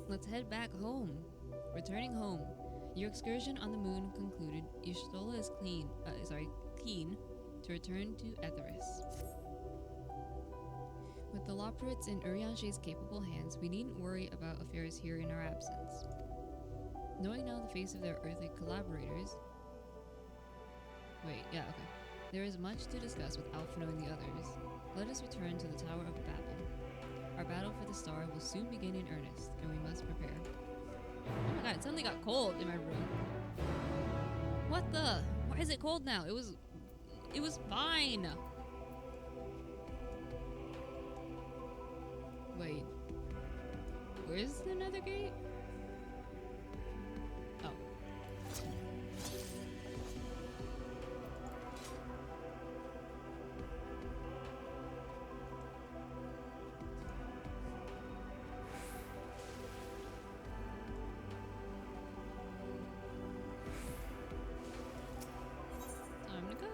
Let's head back home. Returning home. Your excursion on the moon concluded. Ishtola is keen to return to Etheris. With the Loporrits in Urianshe's capable hands, we needn't worry about affairs here in our absence. Knowing now the face of their earthly collaborators... Wait, yeah, okay. There is much to discuss with Alphino and the others. Let us return to the Tower of Babel. Our battle for the star will soon begin in earnest, and we must prepare. Oh my god, it suddenly got cold in my room. What the? Why is it cold now? It was fine. Wait. Where's the nether gate? Oh. Time to go.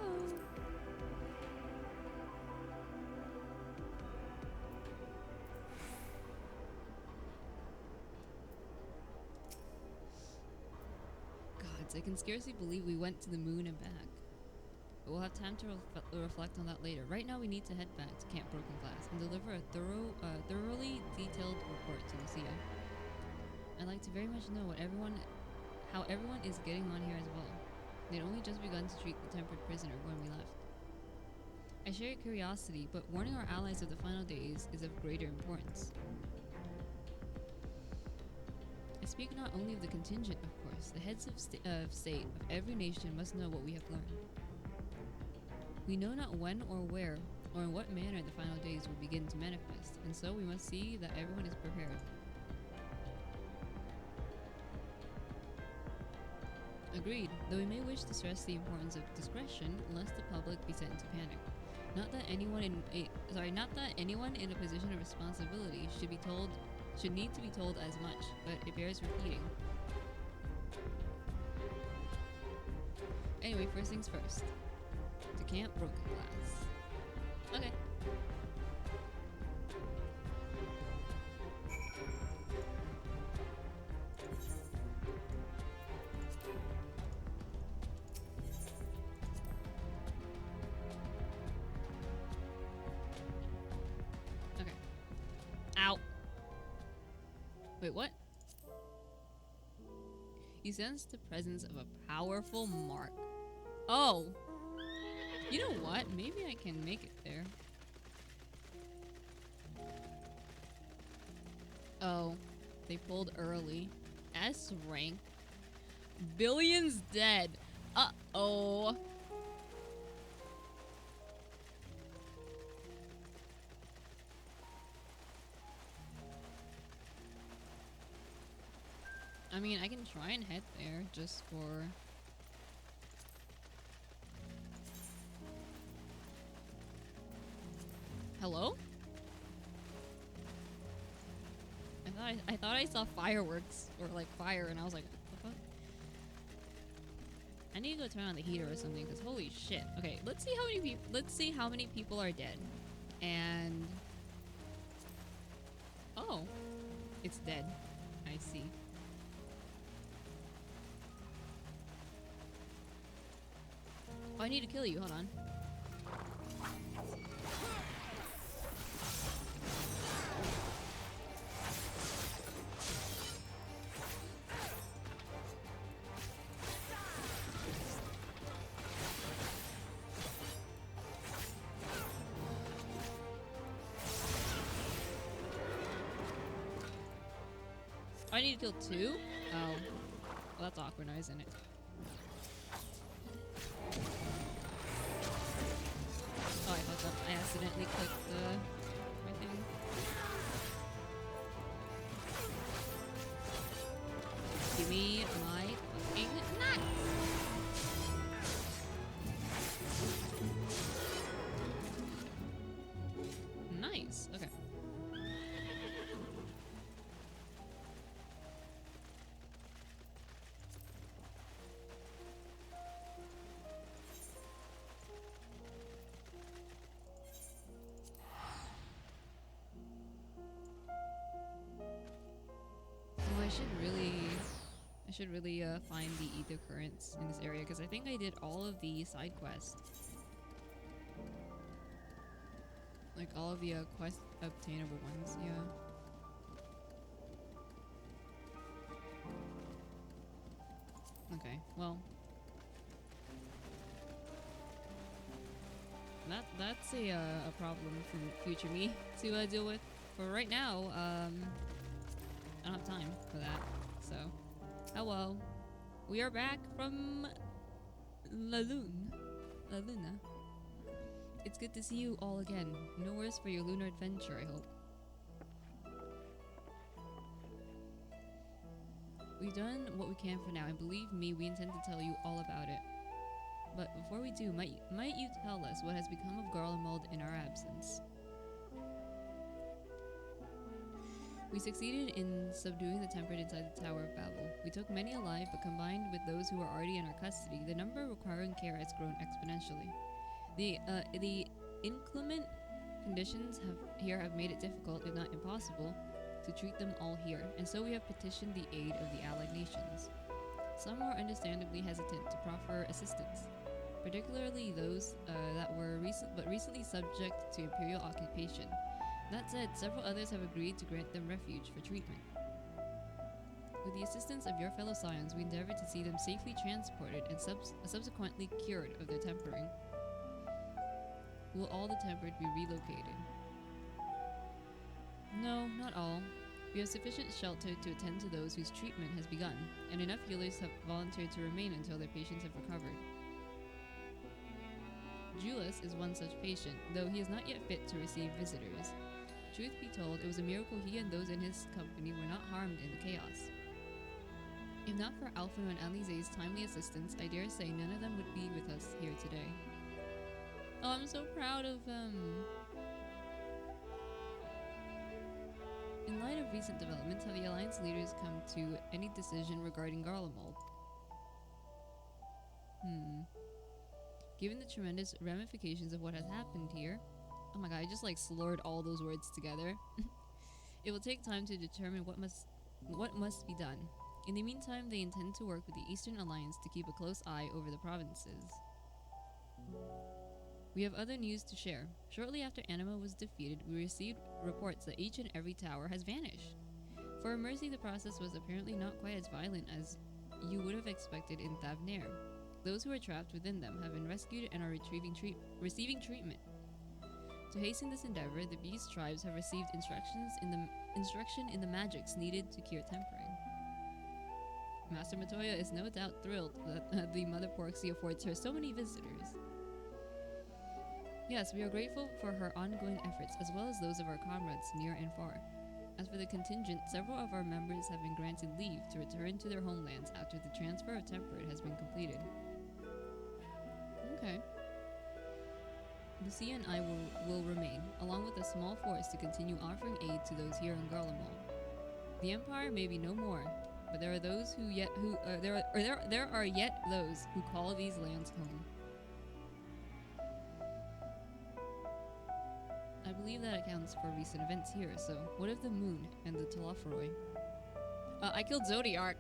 Gods, I can scarcely believe we went to the moon and back. But we'll have time to reflect on that later. Right now we need to head back to Camp Broken Glass and deliver a thoroughly detailed report to Lucia. I'd like to very much know how everyone is getting on here as well. They'd only just begun to treat the tempered prisoner when we left. I share your curiosity, but warning our allies of the final days is of greater importance. I speak not only of the contingent, of course. The heads of state of every nation must know what we have learned. We know not when or where, or in what manner the final days will begin to manifest, and so we must see that everyone is prepared. Agreed, though we may wish to stress the importance of discretion, lest the public be sent into panic. Not that anyone in a position of responsibility should need to be told as much, but it bears repeating. Anyway, first things first. To Camp Broken Glass. Okay. Okay. Ow. Wait, what? You sense the presence of a powerful mark. Oh! You know what? Maybe I can make it there. Oh. They pulled early. S rank. Billions dead. Uh-oh. I mean, I can try and head there just for... Hello? I thought I saw fireworks or like fire, and I was like, what the fuck? I need to go turn on the heater or something, because holy shit. Okay, let's see how many people are dead. And oh, it's dead. I see. Oh, I need to kill you. Hold on. I need to kill two? Oh. Well, that's awkward now, isn't it? Oh, I fucked up. I accidentally clicked my thing. Give me my fucking nuts! Nice. Okay. I should really find the ether currents in this area because I think I did all of the side quests, like all of the quest obtainable ones. Yeah. Okay. Well, that's a problem for future me to deal with. For right now, I don't have time for that. So, hello, we are back from La Luna. It's good to see you all again. No worse for your lunar adventure, I hope. We've done what we can for now, and believe me, we intend to tell you all about it. But before we do, might you tell us what has become of Garlemald in our absence? We succeeded in subduing the tempered inside the Tower of Babel. We took many alive, but combined with those who were already in our custody, the number requiring care has grown exponentially. The inclement conditions here have made it difficult, if not impossible, to treat them all here, and so we have petitioned the aid of the allied nations. Some are understandably hesitant to proffer assistance, particularly those that were recently subject to imperial occupation. That said, several others have agreed to grant them refuge for treatment. With the assistance of your fellow scions, we endeavor to see them safely transported and subsequently cured of their tempering. Will all the tempered be relocated? No, not all. We have sufficient shelter to attend to those whose treatment has begun, and enough healers have volunteered to remain until their patients have recovered. Julius is one such patient, though he is not yet fit to receive visitors. Truth be told, it was a miracle he and those in his company were not harmed in the chaos. If not for Alphino and Alize's timely assistance, I dare say none of them would be with us here today. Oh, I'm so proud of them. In light of recent developments, have the Alliance leaders come to any decision regarding Garlemald? Given the tremendous ramifications of what has happened here, oh my god, I just like slurred all those words together. It will take time to determine what must be done. In the meantime, they intend to work with the Eastern Alliance to keep a close eye over the provinces. We have other news to share. Shortly after Anima was defeated, we received reports that each and every tower has vanished. For a mercy, the process was apparently not quite as violent as you would have expected in Thavnair. Those who are trapped within them have been rescued and are receiving treatment. To hasten this endeavor, the Beast tribes have received instruction in the magics needed to cure tempering. Master Matoya is no doubt thrilled that the Mother Porxie affords her so many visitors. Yes, we are grateful for her ongoing efforts, as well as those of our comrades near and far. As for the contingent, several of our members have been granted leave to return to their homelands after the transfer of Temperate has been completed. Okay. Lucia and I will remain, along with a small force to continue offering aid to those here in Garlemald. The Empire may be no more, but there are those there are yet those who call these lands home. I believe that accounts for recent events here, so what of the moon and the Telophoroi? I killed Zodiark.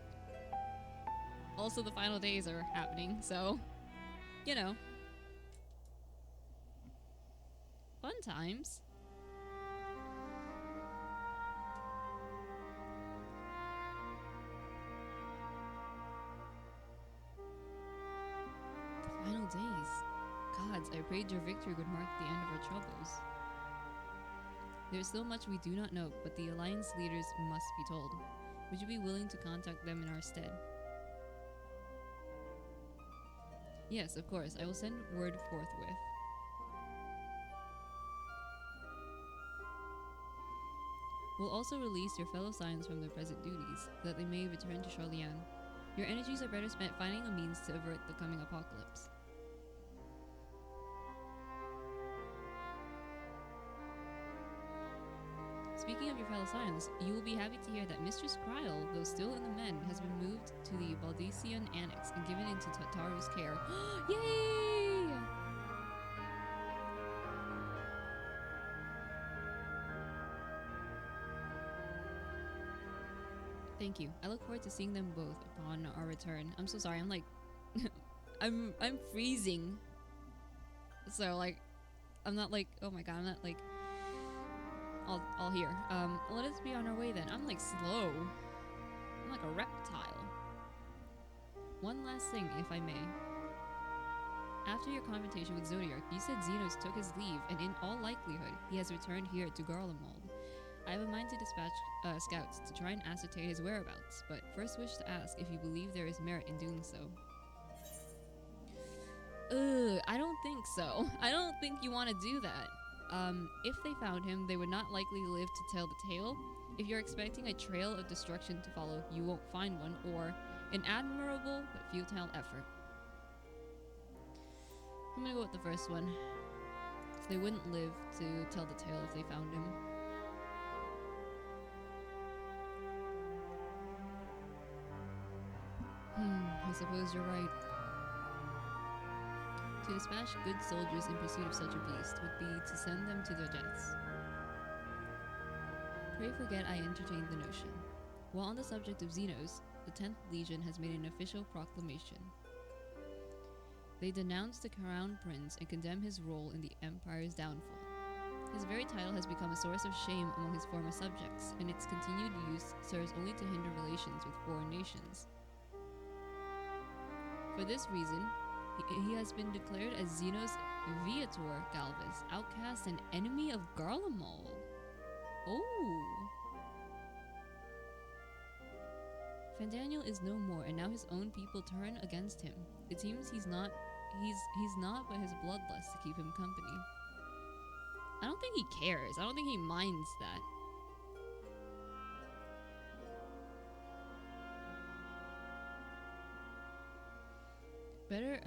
Also, the final days are happening, so, you know. Fun times. The final days. Gods, I prayed your victory would mark the end of our troubles. There is still much we do not know, but the Alliance leaders must be told. Would you be willing to contact them in our stead? Yes, of course. I will send word forthwith. We'll also release your fellow scions from their present duties, so that they may return to Charlian. Your energies are better spent finding a means to avert the coming apocalypse. Speaking of your fellow scions, you will be happy to hear that Mistress Kryl, though still in the men, has been moved to the Baldician Annex and given into Tataru's care. Yay! Thank you. I look forward to seeing them both upon our return. I'm so sorry. I'm like, I'm freezing. So like, I'm not like, oh my god, I'm not like all here. Let us be on our way then. I'm like slow. I'm like a reptile. One last thing, if I may. After your conversation with Zodiac, you said Xenos took his leave, and in all likelihood, he has returned here to Garlemald. I have a mind to dispatch scouts to try and ascertain his whereabouts, but first wish to ask if you believe there is merit in doing so. I don't think so. I don't think you want to do that. If they found him, they would not likely live to tell the tale. If you're expecting a trail of destruction to follow, you won't find one, or an admirable but futile effort. I'm gonna go with the first one. They wouldn't live to tell the tale if they found him. I suppose you're right. To dispatch good soldiers in pursuit of such a beast would be to send them to their deaths. Pray forget I entertained the notion. While on the subject of Xenos, the 10th Legion has made an official proclamation. They denounce the Crown Prince and condemn his role in the Empire's downfall. His very title has become a source of shame among his former subjects, and its continued use serves only to hinder relations with foreign nations. For this reason, he has been declared as Xenos Viator Galvus, outcast and enemy of Garlemald. Oh! Fandaniel is no more, and now his own people turn against him. It seems he's not but his bloodlust to keep him company. I don't think he cares. I don't think he minds that. Better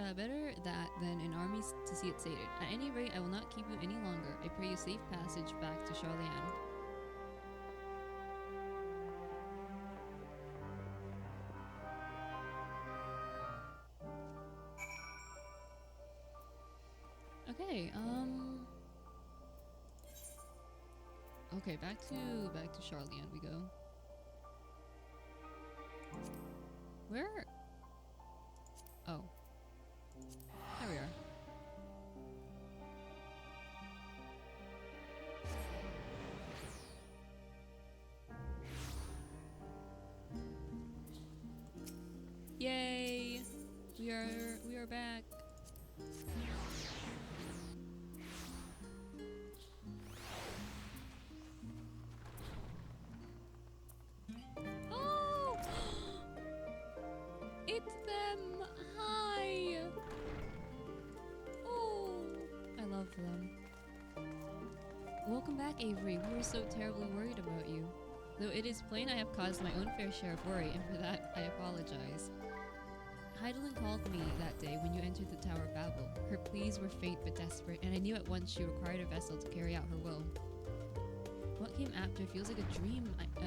that than an army to see it sated. At any rate, I will not keep you any longer. I pray you safe passage back to Charlian. Okay, okay, back to Charlian we go. Where? Oh. There we are. Yay! We are back. Oh! It's them! Hi! Oh, I love them. Welcome back, Avery. We were so terribly worried about you. Though it is plain I have caused my own fair share of worry, and for that I apologize. Heidelin called me that day when you entered the Tower of Babel. Her pleas were faint but desperate, and I knew at once she required a vessel to carry out her will. What came after feels like a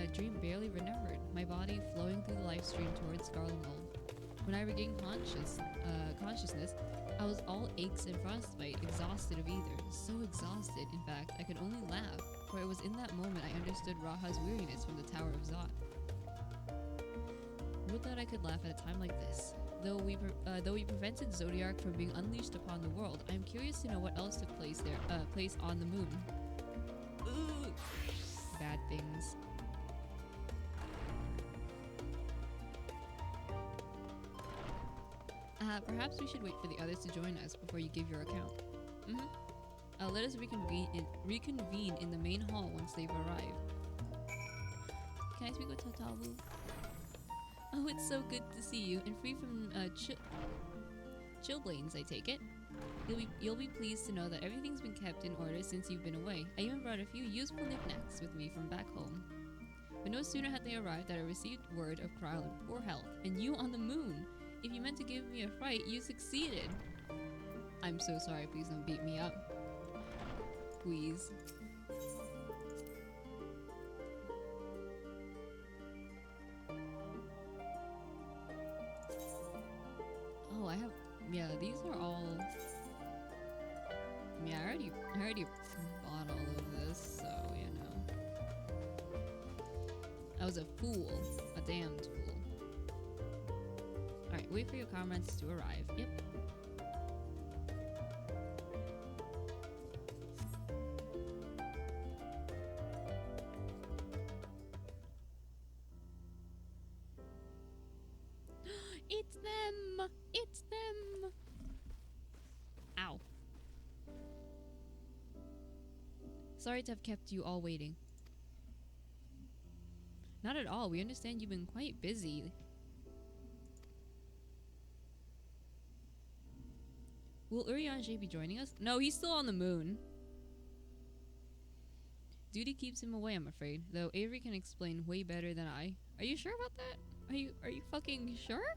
dream barely remembered, my body flowing through the life stream towards Garlemald. When I regained consciousness, I was all aches and frostbite, exhausted of either. So exhausted, in fact, I could only laugh, for it was in that moment I understood Raha's weariness from the Tower of Zot. Would that I could laugh at a time like this. Though we prevented Zodiac from being unleashed upon the world, I am curious to know what else took place on the moon. Ooh, bad things. Perhaps we should wait for the others to join us before you give your account. Let us reconvene in the main hall once they've arrived. Can I speak with Tatawu? Oh, it's so good to see you, and free from chilblains, I take it. You'll be pleased to know that everything's been kept in order since you've been away. I even brought a few useful knickknacks with me from back home. But no sooner had they arrived than I received word of Kryle in poor health, and you on the moon. If you meant to give me a fright, you succeeded. I'm so sorry, please don't beat me up. Please. Oh, yeah, these are all, yeah, I already bought all of this, so, you know. I was a fool not damned fool. Alright, wait for your comrades to arrive. Yep. It's them! It's them! Ow. Sorry to have kept you all waiting. Not at all. We understand you've been quite busy. Will Urianger be joining us? No, he's still on the moon. Duty keeps him away, I'm afraid. Though Avery can explain way better than I. Are you sure about that? Are you fucking sure?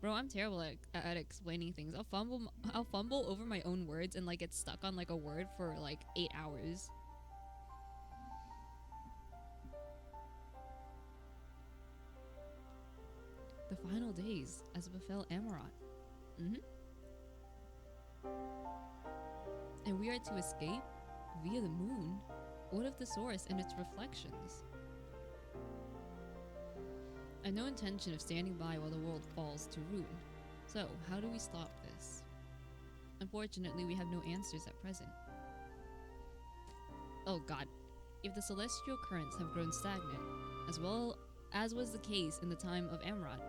Bro, I'm terrible at explaining things. I'll fumble over my own words and like get stuck on like a word for like 8 hours. The final days, as befell Amarat. And we are to escape via the moon. What of the source and its reflections? I have no intention of standing by while the world falls to ruin. So, how do we stop this? Unfortunately, we have no answers at present. Oh god. If the celestial currents have grown stagnant, as well as was the case in the time of Amrod,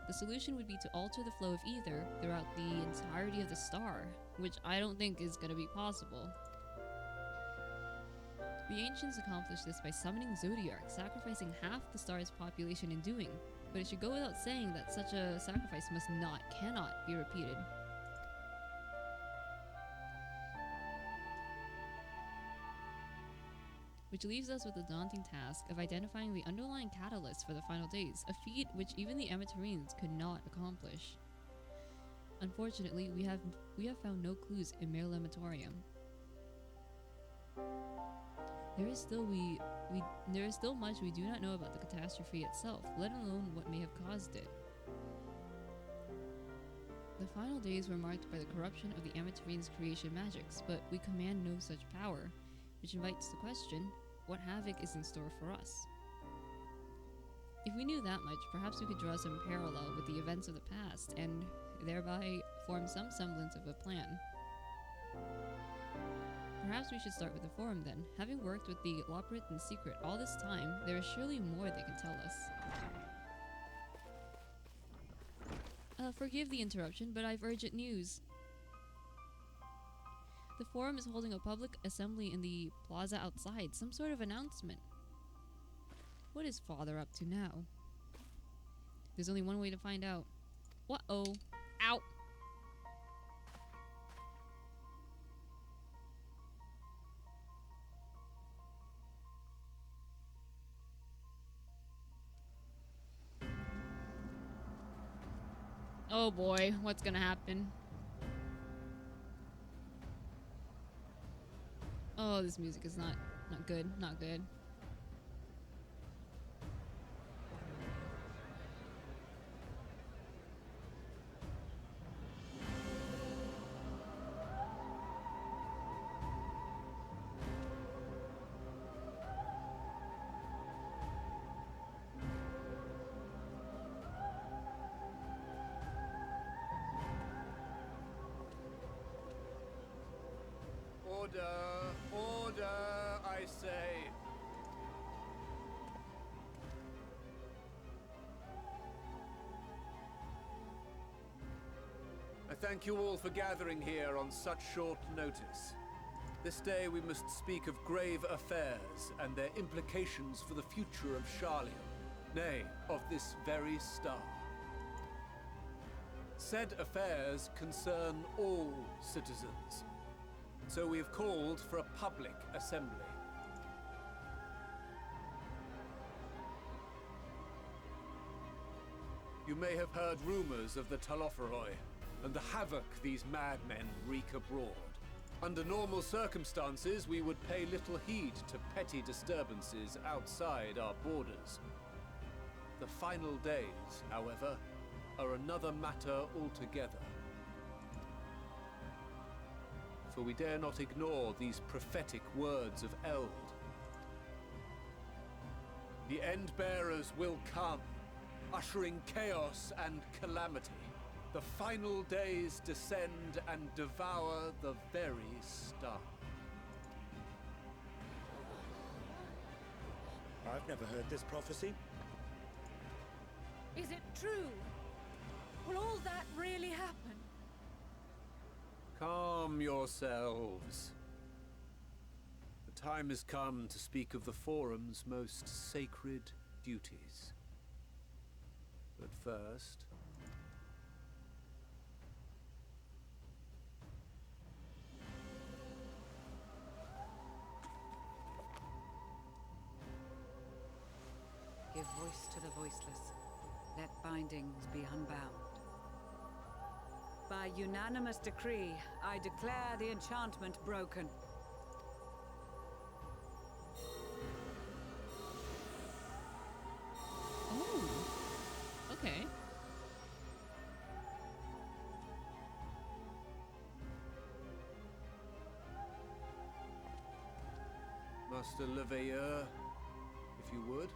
the solution would be to alter the flow of ether throughout the entirety of the star, which I don't think is going to be possible. The ancients accomplished this by summoning Zodiac, sacrificing half the star's population in doing, but it should go without saying that such a sacrifice cannot be repeated. Which leaves us with the daunting task of identifying the underlying catalyst for the final days, a feat which even the Amatarines could not accomplish. Unfortunately, we have found no clues in Mare Lamatorium. There is still much we do not know about the catastrophe itself, let alone what may have caused it. The final days were marked by the corruption of the Amatarines' creation magics, but we command no such power, which invites the question, what havoc is in store for us? If we knew that much, perhaps we could draw some parallel with the events of the past, and thereby form some semblance of a plan. Perhaps we should start with the Forum then. Having worked with the Loporrit in secret all this time, there is surely more they can tell us. Forgive the interruption, but I've urgent news. The Forum is holding a public assembly in the plaza outside, some sort of announcement. What is Father up to now? There's only one way to find out. Uh-oh. Ow! Oh boy, what's gonna happen? Oh, this music is not good, not good. Order, I say. I thank you all for gathering here on such short notice. This day we must speak of grave affairs and their implications for the future of Charlium, nay, of this very star. Said affairs concern all citizens. So we have called for a public assembly. You may have heard rumors of the Talopheroi and the havoc these madmen wreak abroad. Under normal circumstances, we would pay little heed to petty disturbances outside our borders. The final days, however, are another matter altogether. For we dare not ignore these prophetic words of Eld. The End-Bearers will come, ushering chaos and calamity. The final days descend and devour the very star. I've never heard this prophecy. Is it true? Will all that really happen? Calm yourselves. The time has come to speak of the Forum's most sacred duties. But first... Give voice to the voiceless. Let bindings be unbound. By unanimous decree, I declare the enchantment broken. Oh. Okay. Master Leveilleur, if you would.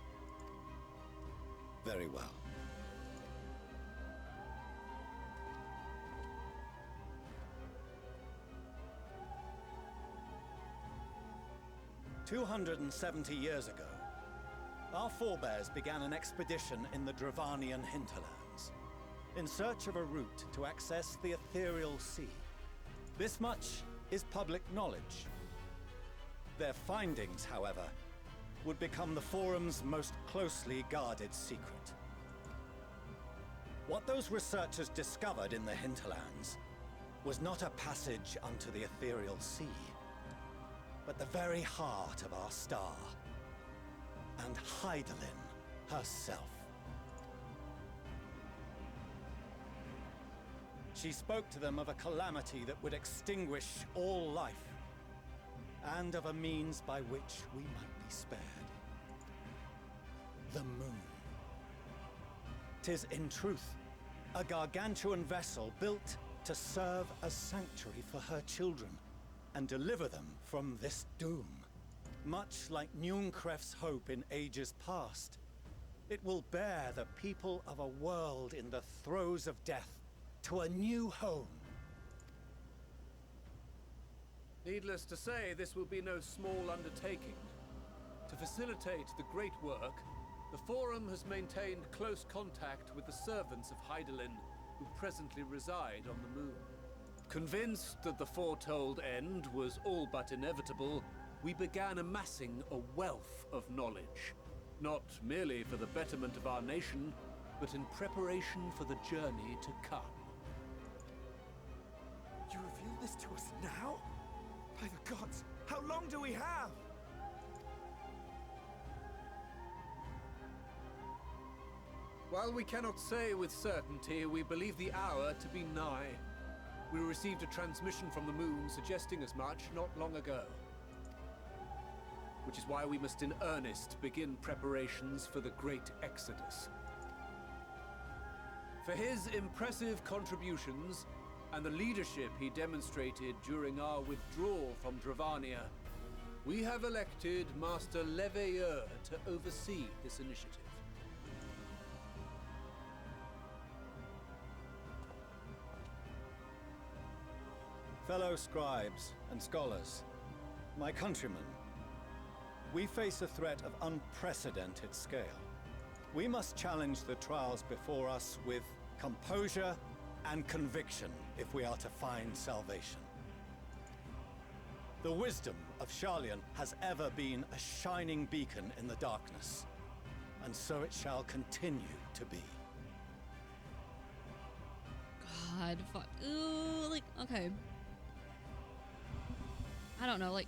Very well. "270 years ago, our forebears began an expedition in the Dravanian hinterlands, in search of a route to access the ethereal sea. This much is public knowledge. Their findings, however, would become the Forum's most closely guarded secret. What those researchers discovered in the hinterlands was not a passage unto the ethereal sea, but the very heart of our star, and Hydaelyn herself. She spoke to them of a calamity that would extinguish all life, and of a means by which we might be spared. The moon. 'Tis in truth a gargantuan vessel built to serve as sanctuary for her children and deliver them from this doom. Much like Nunkref's hope in ages past, it will bear the people of a world in the throes of death to a new home. Needless to say, this will be no small undertaking. To facilitate the great work, the Forum has maintained close contact with the servants of Hydaelyn, who presently reside on the moon. Convinced that the foretold end was all but inevitable, we began amassing a wealth of knowledge, not merely for the betterment of our nation, but in preparation for the journey to come. You reveal this to us now? By the gods, how long do we have? While we cannot say with certainty, we believe the hour to be nigh. We received a transmission from the moon suggesting as much not long ago. Which is why we must in earnest begin preparations for the great exodus. For his impressive contributions and the leadership he demonstrated during our withdrawal from Dravania, we have elected Master Leveilleur to oversee this initiative. Fellow scribes and scholars, my countrymen, we face a threat of unprecedented scale. We must challenge the trials before us with composure and conviction if we are to find salvation. The wisdom of Sharlayan has ever been a shining beacon in the darkness, and so it shall continue to be. God, fuck. Ooh, like, okay. I don't know, like...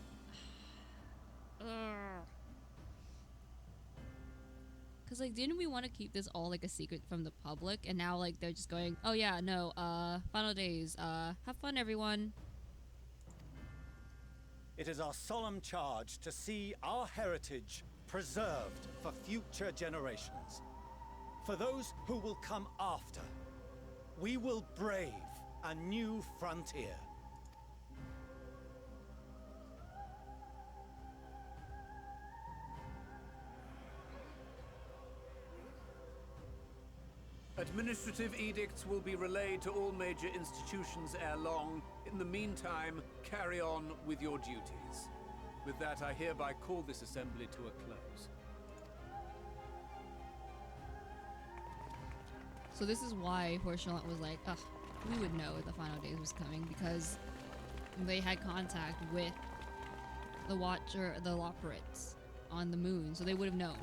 Cause like, didn't we want to keep this all like a secret from the public? And now like they're just going, oh yeah, no, final days, have fun everyone. It is our solemn charge to see our heritage preserved for future generations. For those who will come after, we will brave a new frontier. Administrative edicts will be relayed to all major institutions ere long. In the meantime, carry on with your duties. With that, I hereby call this assembly to a close. So this is why Horshalant was like, ugh, we would know the final days was coming, because they had contact with the Watcher, the Loperates on the moon, so they would have known.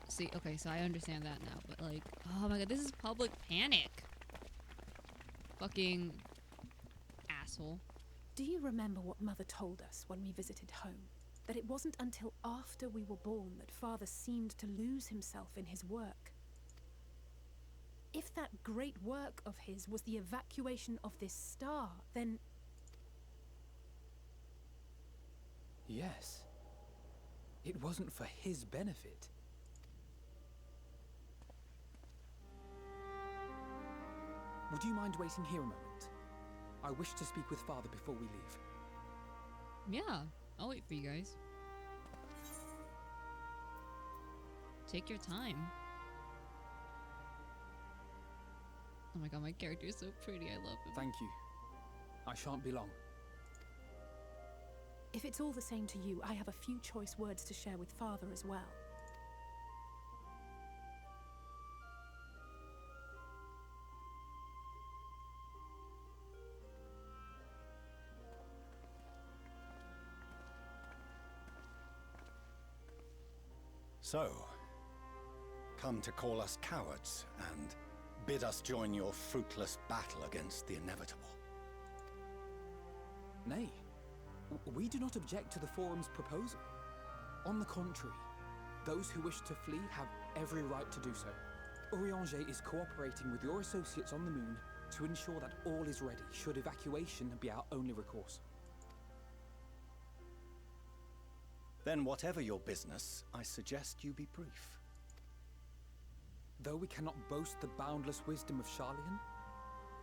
See, okay, so I understand that now, but like, oh my god, this is public panic. Fucking asshole. Do you remember what Mother told us when we visited home? That it wasn't until after we were born that Father seemed to lose himself in his work. If that great work of his was the evacuation of this star, then... Yes. It wasn't for his benefit. Would you mind waiting here a moment? I wish to speak with Father before we leave. Yeah, I'll wait for you guys. Take your time. Oh my god, my character is so pretty. I love him. Thank you. I shan't be long. If it's all the same to you, I have a few choice words to share with Father as well. So, come to call us cowards and bid us join your fruitless battle against the inevitable. Nay, we do not object to the Forum's proposal. On the contrary, those who wish to flee have every right to do so. Urianger is cooperating with your associates on the moon to ensure that all is ready should evacuation be our only recourse. Then whatever your business, I suggest you be brief. Though we cannot boast the boundless wisdom of Charlian,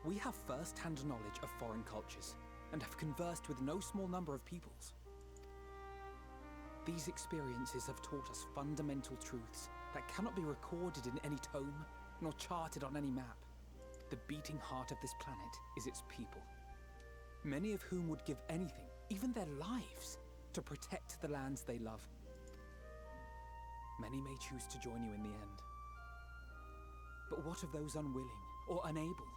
we have first-hand knowledge of foreign cultures and have conversed with no small number of peoples. These experiences have taught us fundamental truths that cannot be recorded in any tome, nor charted on any map. The beating heart of this planet is its people, many of whom would give anything, even their lives, to protect the lands they love. Many may choose to join you in the end. But what of those unwilling or unable,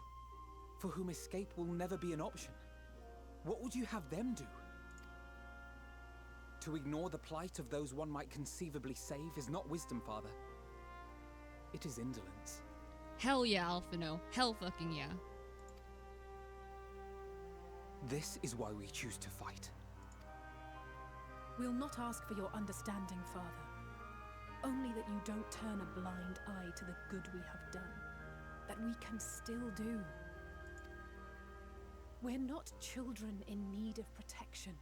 for whom escape will never be an option? What would you have them do? To ignore the plight of those one might conceivably save is not wisdom, Father. It is indolence. Hell yeah, Alphino. Hell fucking yeah. This is why we choose to fight. We'll not ask for your understanding, Father. Only that you don't turn a blind eye to the good we have done. That we can still do. We're not children in need of protection.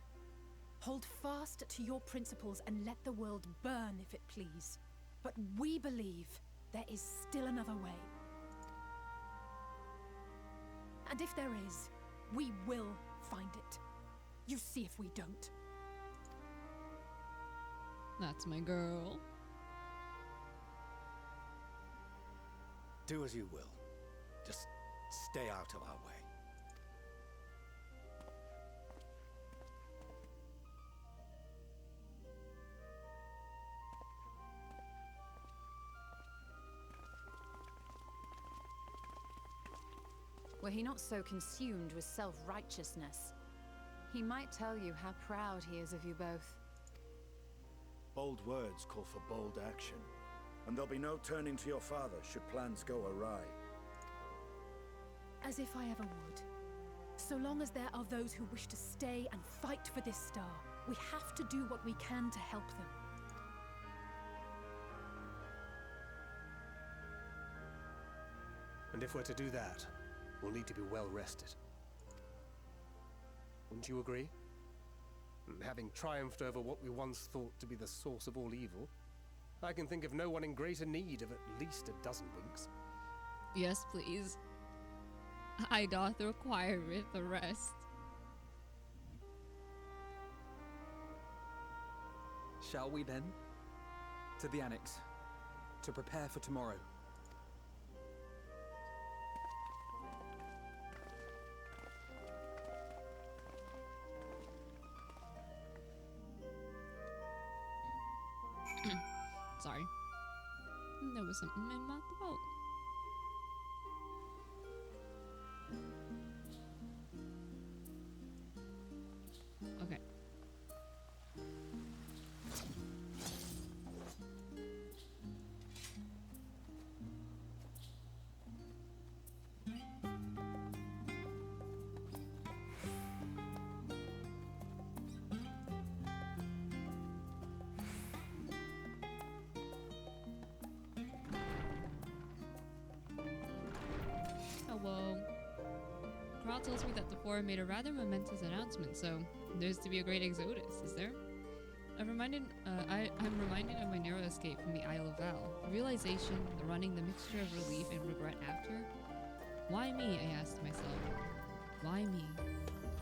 Hold fast to your principles and let the world burn if it please. But we believe there is still another way. And if there is, we will find it. You see if we don't. That's my girl. Do as you will. Just stay out of our way. Were he not so consumed with self-righteousness, he might tell you how proud he is of you both. Bold words call for bold action, and there'll be no turning to your father should plans go awry. As if I ever would. So long as there are those who wish to stay and fight for this star, we have to do what we can to help them. And if we're to do that, we'll need to be well rested. Wouldn't you agree? And having triumphed over what we once thought to be the source of all evil, I can think of no one in greater need of at least a dozen winks. Yes, please. I doth require it the rest. Shall we then? To the Annex, to prepare for tomorrow. Sorry. There was something in my throat. Okay. Hello. Graha tells me that the Four made a rather momentous announcement, so there's to be a great exodus, is there? I'm reminded of my narrow escape from the Isle of Val. The realization, the running, the mixture of relief and regret after. Why me, I asked myself. Why me?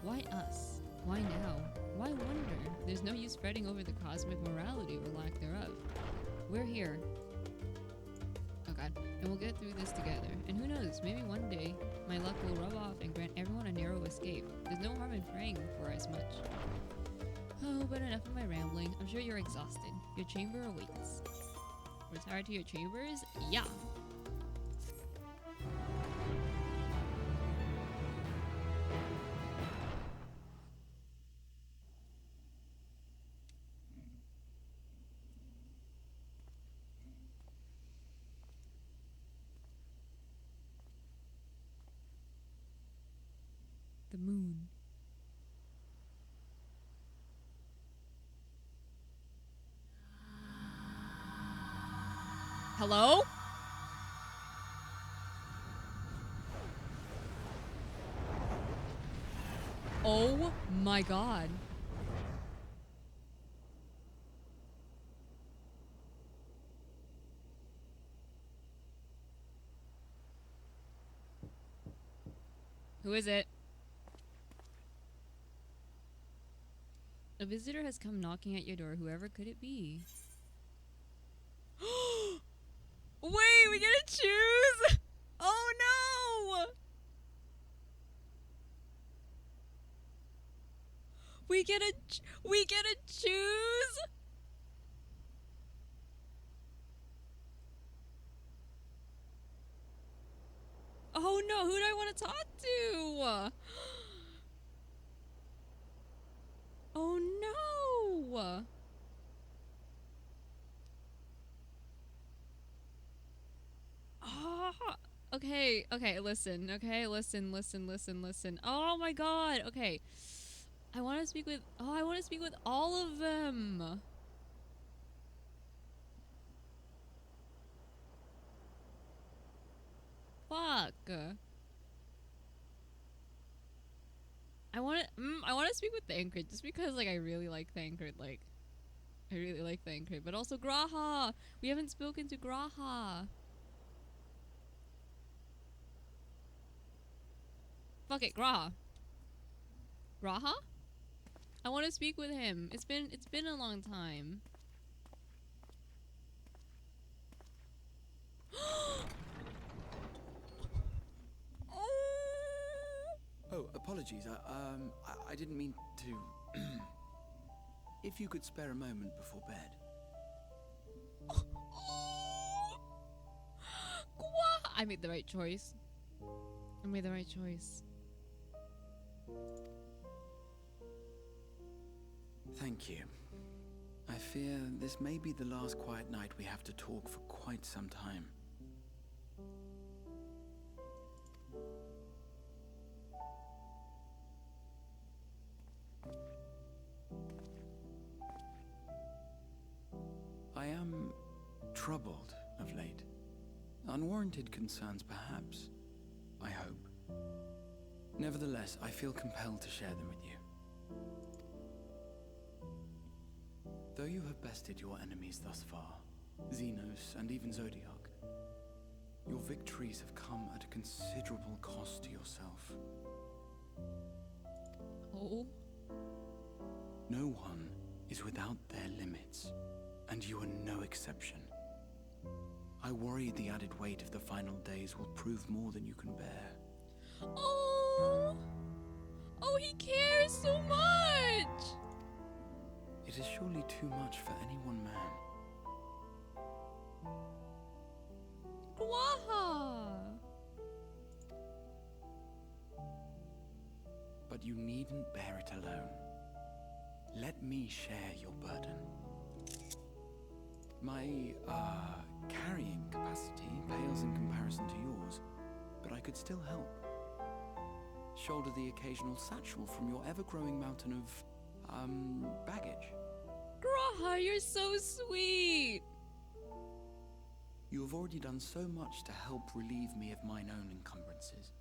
Why us? Why now? Why wonder? There's no use fretting over the cosmic morality or lack thereof. We're here. Oh god. And we'll get through this together. And who knows, maybe one day my luck will rub off and grant everyone a narrow escape. There's no harm in praying for as much. Oh, but enough of my rambling. I'm sure you're exhausted. Your chamber awaits. Retire to your chambers? Yeah. The moon. Hello? Oh my god. Who is it? A visitor has come knocking at your door. Whoever could it be? Wait, we get to choose? Oh no! We get to choose? Oh no, who do I want to talk to? Oh no! Oh, okay, listen. Oh my god, okay. I want to speak with all of them. Fuck. I want to speak with Thancred just because like I really like Thancred, but also Graha. We haven't spoken to Graha. Fuck it, Graha. Graha? I want to speak with him. It's been a long time. Oh, apologies. I didn't mean to. If you could spare a moment before bed. I made the right choice. Thank you. I fear this may be the last quiet night we have to talk for quite some time. I am troubled of late. Unwarranted concerns, perhaps. I hope. Nevertheless, I feel compelled to share them with you. Though you have bested your enemies thus far, Xenos and even Zodiac, your victories have come at a considerable cost to yourself. Oh? No one is without their limits, and you are no exception. I worry the added weight of the final days will prove more than you can bear. Oh! Oh, he cares so much! It is surely too much for any one man. Graha! But you needn't bear it alone. Let me share your burden. My, carrying capacity pales in comparison to yours, but I could still help. Shoulder the occasional satchel from your ever-growing mountain of, baggage. Graha, you're so sweet! You have already done so much to help relieve me of mine own encumbrances.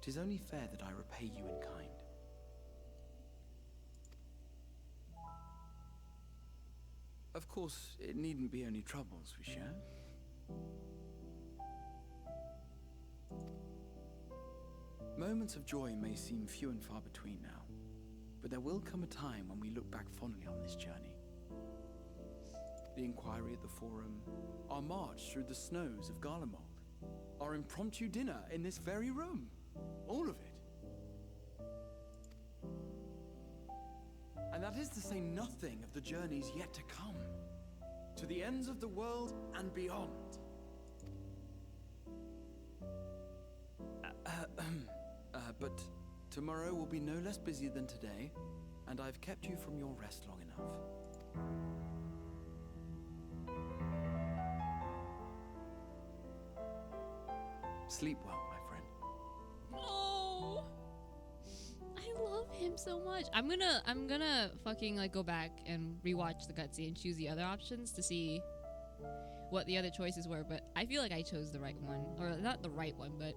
'Tis only fair that I repay you in kind. Of course, it needn't be only troubles we share. Moments of joy may seem few and far between now, but there will come a time when we look back fondly on this journey. The inquiry at the Forum, our march through the snows of Garlemald, our impromptu dinner in this very room, all of it. And that is to say nothing of the journeys yet to come, to the ends of the world and beyond. But tomorrow will be no less busy than today, and I've kept you from your rest long enough. Sleep well, my friend. Oh, I love him so much. I'm gonna fucking like go back and rewatch the cutscene and choose the other options to see what the other choices were. But I feel like I chose the right one, or not the right one, but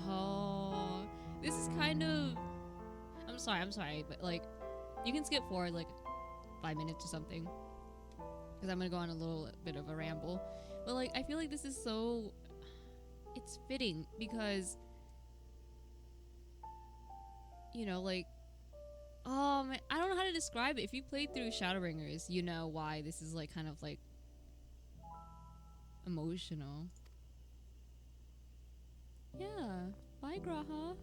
oh, this is kind of. I'm sorry, but like, you can skip forward like 5 minutes or something, because I'm gonna go on a little bit of a ramble. But like, I feel like this is so, it's fitting because, you know, like, oh man, I don't know how to describe it. If you played through Shadowbringers, you know why this is like kind of like emotional. Yeah, bye Graha.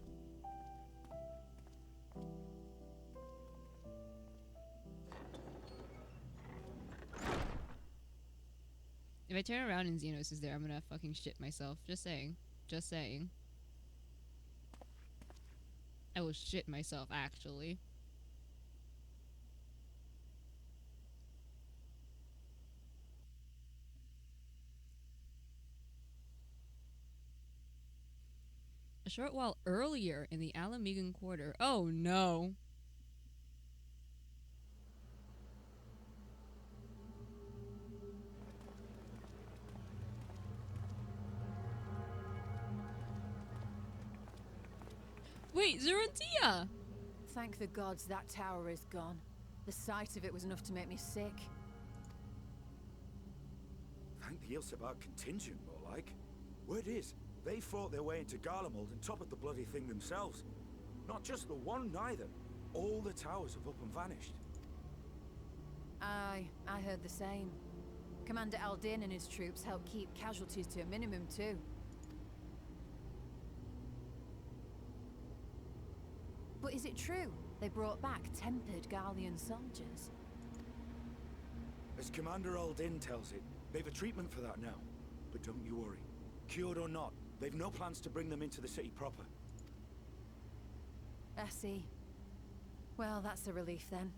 If I turn around and Xenos is there, I'm gonna fucking shit myself. Just saying. Just saying. I will shit myself, actually. A short while earlier in the Alamegan Quarter. Oh no. Wait, Zurantia! Thank the gods that tower is gone. The sight of it was enough to make me sick. Thank the Ilsabar contingent, more like. Word is, they fought their way into Garlemald and toppled the bloody thing themselves. Not just the one, neither. All the towers have up and vanished. Aye, I heard the same. Commander Aldin and his troops helped keep casualties to a minimum, too. But is it true they brought back tempered Garlean soldiers? As Commander Aldin tells it, they've a treatment for that now. But don't you worry. Cured or not, they've no plans to bring them into the city proper. I see. Well, that's a relief then.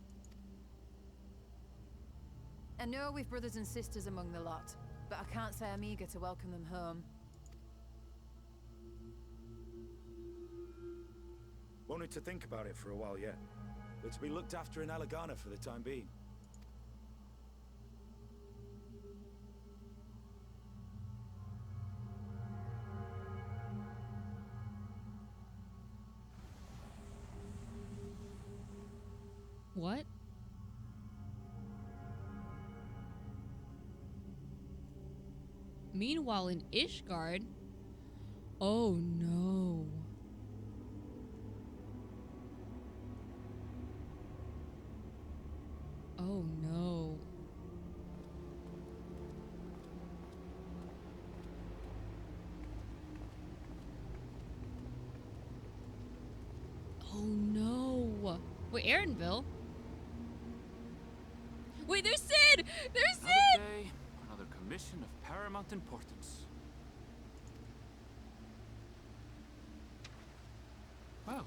I know we've brothers and sisters among the lot, but I can't say I'm eager to welcome them home. Won't need to think about it for a while yet. They're to be looked after in Alagana for the time being. What? Meanwhile in Ishgard... Oh no. Oh no. Oh no. Wait, Aaronville? Wait, there's Sid! There's Sid! Another day, mission of paramount importance. Well,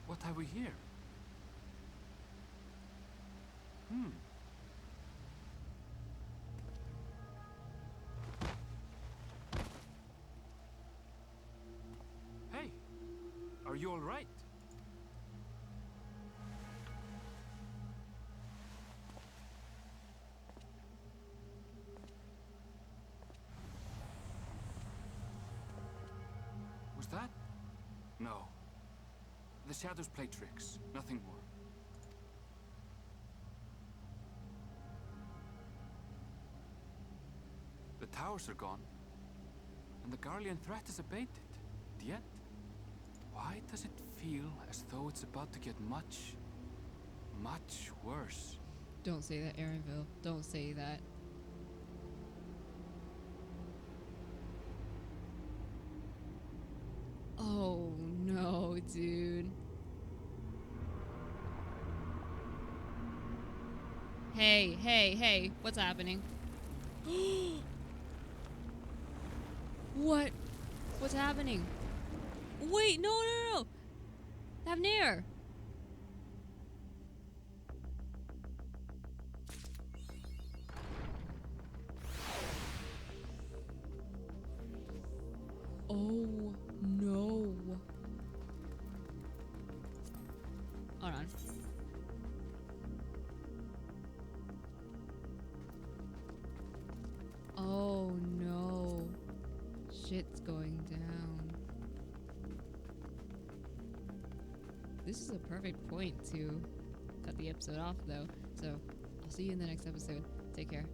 what have we here? Hey, are you all right? Was that? No. The shadows play tricks, nothing more. The towers are gone, and the Garlean threat is abated. Yet, why does it feel as though it's about to get much, much worse? Don't say that, Aaronville. Don't say that. Oh no, dude. Hey, hey, hey, what's happening? What? What's happening? Wait, no, no, no! Havnir! Oh no. Hold on. Oh no. Shit's going down. This is a perfect point to cut the episode off though. So I'll see you in the next episode. Take care.